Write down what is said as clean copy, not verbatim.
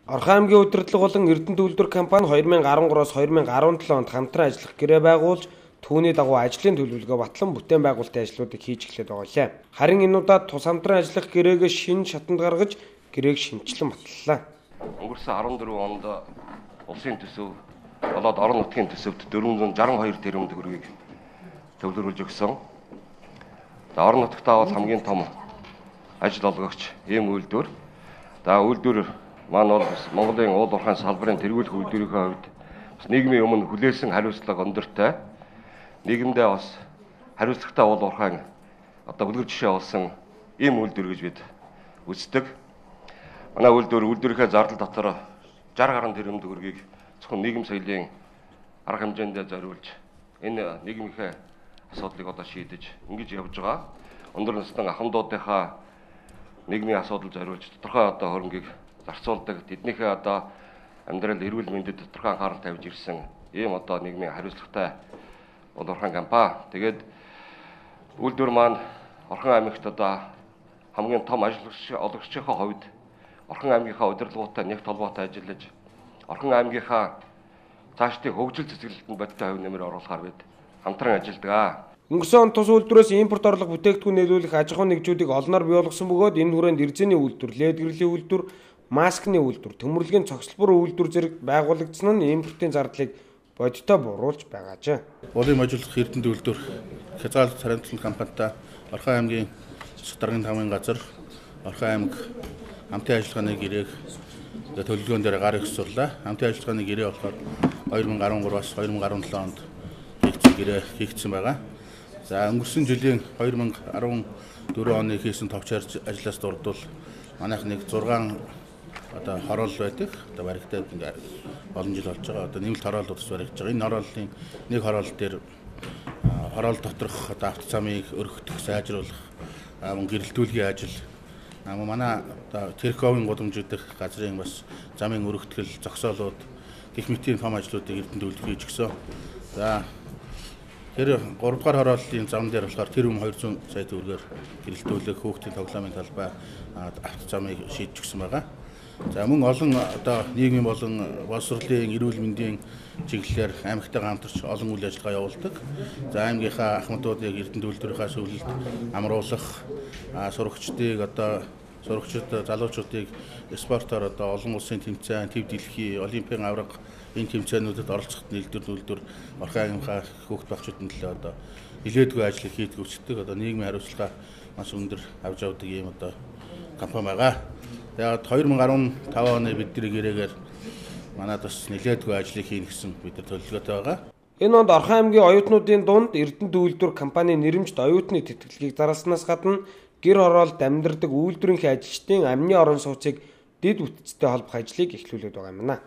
Орхон аймгийн удирдлага болон Эрдэнэт үйлдвэр компани 2013-оос 2017 онд хамтран ажиллах гэрээ байгуулж түүний дагуу ажлын төлөвлөгөө батлан бүтээн байгуулалтын ажлуудыг хийж эхлэв байгаа. Харин энэ удаад тус хамтран ажиллах гэрээг шинэ шатанд гаргаж гэрээг шинжилэн батллаа. Өнгөрсөн 14 онд улсын төсөв болоод орон нутгийн төсөвт 462 тэрбум төгрөгийг төвлөрүүлж өгсөн. Орон нутгатаа бол хамгийн том ажил олгогч ийм үйлдвэр. Үйлдвэр маань бол Монголын уул уурхайн салбарын тэргүүлэх үйлдвэрийнхээ хувьд нийгмийн өмнө хүлээсэн хариуцлага өндөртэй. Нийгэмдээ бас хариуцлагатай уул уурхайн үлгэр жишээ болсон ийм үйлдвэр гэж бид үздэг. Манай үйлдвэрийнхээ зардал дотор 60 гаруй тэрбум төгрөгийг зөвхөн нийгэм соёлын арга хэмжээндээ зориулж энэ нийгмийнхээ асуудлыг шийдэж ингэж явж байгаа. Өндөр насны ахмадуудынхаа нийгмийн асуудал зориулж тодорхой хөрөнгийг зарцуулдаг, тэднийхээ амьдрал эрүүл мэндэд тодорхой анхаарал тавьж ирсэн ийм нийгмийн хариуцлагатай Орхон компани. Тэгээд үйлдвэр маань Орхон аймагт хамгийн том ажил олгогчийн хувьд Орхон аймгийнхаа удирдлагуудтай нэгт холбоотой ажиллаж Орхон аймгийнхаа цаашдын хөгжил цэцгэлэлтэнд бодиттой хувь нэмэр оруулахаар бид хамтран ажилладаг. Өнгөрсөн он тус үйлдвэрээс импорт орлого бүтээгдэхүүн нийлүүлэх аж ахуйн нэгжүүдийг олноор бий болгосон бөгөөд энэ хүрээнд эрзэний үйлдвэр, лед гэрлийн үйлдвэр, маскны үйлдвэр, төмөрлөгийн цогцлбор үйлдвэр зэрэг байгуулагдсан нь импортын зардлыг бодиттой бууруулж байгааж. Улсын ажиллах Эрдэнэт үйлдвэр хязгаарлалт хариуцлага компанитай Орхон аймгийн даргын тамгын газар Орхон аймаг хамтын ажиллагааны гэрээг төлөвлөгөөн дээр гаргаж өгсөрлөө. Хамтын ажиллагааны гэрээ болохоор 2013-аас 2017 онд гэрээ хийгдсэн байгаа. За өнгөрсөн жилийн 2014 оны хийсэн товч ажлаас дурдвал манайх нэг 6 хороол байдаг. Баригдаад олон жил болж байгаа. Нэмэлт хороол удас баригдаж байгаа. Энэ хорооллын нэг хороол дээр хороол доторх автоцамыг өргөх, сайжруулах, гэрэлтүүлгийн ажил. Манай Тэрковын гудамжуудах газрын бас замын өргөтгөл, зогсоолууд, гэх мэтийн том ажлуудыг Эрдэнэт үйлдвэр хийж өгсөн. За тэр 3 дугаар хорооллын зам дээр болохоор тэрбум 200 сая төгрөгөөр гэрэлтүүлэх, хүүхдийн тоглоомын талбай, автоцамыг шийдэж өгсөн байгаа. За мөн олон нийгмийн болон боловсролын эрүүл мэндийн чиглэлээр аймагтайгаа хамтарч олон үйл ажиллагаа явуулдаг. За аймгийнхаа ахмадуудыг Эрдэнэт үйлдвэрийнхаа сүүлэлд амруулах, сурагчдыг сурагчид залуучуудыг спортоор олон улсын тэмцээн, төв дэлхийн, олимпийн аварга энэ тэмцээнүүдэд оролцоход нийлдвэр Орхон аймгийнхаа хүүхд багчуудын төлөө нэлээдгүй ажлыг хийдэг өчтдөг нийгмийн хариуцлага маш өндөр авч явдаг ийм компани байгаа. Тэгээд 2015 оны бидний гэрээгээр манайд бас нэлээдгүй ажлыг хийнэ гэсэн бид төлөвлөгөөтэй байгаа. Энэ онд Орхон аймгийн оюутнуудын дунд Эрдэнэт үйлдвэр компани нэрэмжт оюутны тэтгэлгийг зарласнаас гадна гэр хороолд амьдардаг үйлдвэрийнхээ ажилчдын амны орон сууцыг дэд үтцтэй холбох ажлыг эхлүүлээд байгаа юм.